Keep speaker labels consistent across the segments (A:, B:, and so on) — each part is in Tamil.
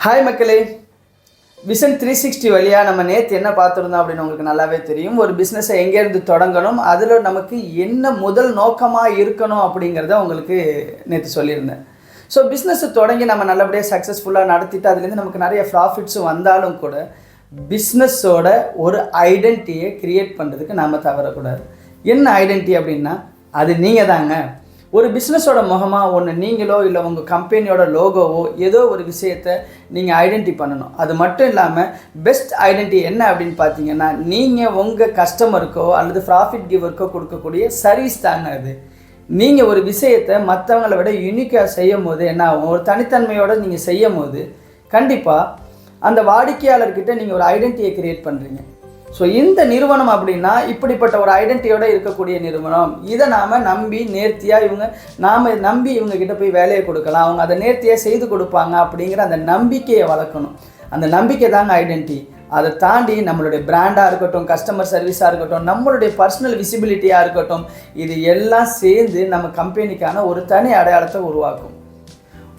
A: ஹாய் மக்களே, விஷன் 360 வழியாக நம்ம நேற்று என்ன பார்த்துருந்தோம் அப்படின்னு உங்களுக்கு நல்லாவே தெரியும். ஒரு பிஸ்னஸை எங்கேருந்து தொடங்கணும், அதில் நமக்கு என்ன முதல் நோக்கமாக இருக்கணும் அப்படிங்கிறத உங்களுக்கு நேற்று சொல்லியிருந்தேன். ஸோ பிஸ்னஸை தொடங்கி நம்ம நல்லபடியாக சக்ஸஸ்ஃபுல்லாக நடத்திட்டு அதுலேருந்து நமக்கு நிறைய ப்ராஃபிட்ஸும் வந்தாலும் கூட பிஸ்னஸோட ஒரு ஐடென்டிட்டியை க்ரியேட் பண்ணுறதுக்கு நாம் தவறக்கூடாது. என்ன ஐடென்டிட்டி அப்படின்னா அது நீங்கள் தாங்க. ஒரு பிஸ்னஸோட முகமாக ஒன்று நீங்களோ இல்லை உங்கள் கம்பெனியோட லோகோவோ ஏதோ ஒரு விஷயத்தை நீங்கள் ஐடென்டி பண்ணணும். அது மட்டும் இல்லாமல் பெஸ்ட் ஐடென்டி என்ன அப்படின்னு பார்த்தீங்கன்னா நீங்கள் உங்கள் கஸ்டமருக்கோ அல்லது ப்ராஃபிட் கிவருக்கோ கொடுக்கக்கூடிய சர்வீஸ் தாங்க அது. நீங்கள் ஒரு விஷயத்தை மற்றவங்களை விட யூனிக்காக செய்யும் போது என்ன ஆகும், ஒரு தனித்தன்மையோடு நீங்கள் செய்யும் போது கண்டிப்பாக அந்த வாடிக்கையாளர்கிட்ட நீங்கள் ஒரு ஐடென்டிட்டியை க்ரியேட் பண்ணுறீங்க. ஸோ இந்த நிறுவனம் அப்படின்னா இப்படிப்பட்ட ஒரு ஐடென்டிட்டியோடு இருக்கக்கூடிய நிறுவனம், இதை நாம் நம்பி நேர்த்தியாக நாம் நம்பி இவங்கக்கிட்ட போய் வேலையை கொடுக்கலாம், அவங்க அதை நேர்த்தியாக செய்து கொடுப்பாங்க அப்படிங்கிற அந்த நம்பிக்கையை வளர்க்கணும். அந்த நம்பிக்கை தாங்க ஐடென்டிட்டி. அதை தாண்டி நம்மளுடைய பிராண்டாக இருக்கட்டும், கஸ்டமர் சர்வீஸாக இருக்கட்டும், நம்மளுடைய பர்சனல் விசிபிலிட்டியாக இருக்கட்டும், இது எல்லாம் சேர்ந்து நம்ம கம்பெனிக்கான ஒரு தனி அடையாளத்தை உருவாக்கும்.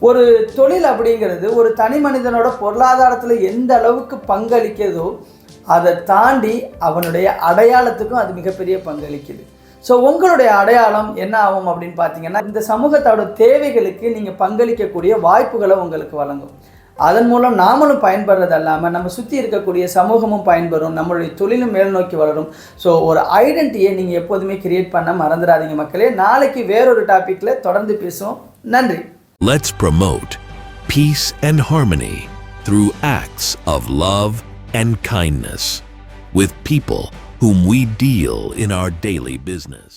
A: ஒரு தொழில் அப்படிங்கிறது ஒரு தனி மனிதனோட பொருளாதாரத்தில் எந்த அளவுக்கு பங்களிக்கிறதோ அதை தாண்டி அவனுடைய அடையாளத்துக்கும் அது மிகப்பெரிய பங்களிக்குது. ஸோ உங்களுடைய அடையாளம் என்ன ஆகும் அப்படின்னு பார்த்தீங்கன்னா இந்த சமூகத்தோட தேவைகளுக்கு நீங்கள் பங்களிக்கக்கூடிய வாய்ப்புகளை உங்களுக்கு வழங்கும். அதன் மூலம் நாமளும் பயன்படுறது இல்லாமல் நம்ம சுற்றி இருக்கக்கூடிய சமூகமும் பயன்பெறும், நம்மளுடைய தொழிலும் மேல் நோக்கி வளரும். ஸோ ஒரு ஐடென்டிட்டியை நீங்கள் எப்போதுமே கிரியேட் பண்ண மறந்துடாதீங்க மக்களே. நாளைக்கு வேறொரு டாப்பிக்கில் தொடர்ந்து பேசுவோம். நன்றி.
B: Let's promote peace and harmony through acts of love and kindness with people whom we deal in our daily business.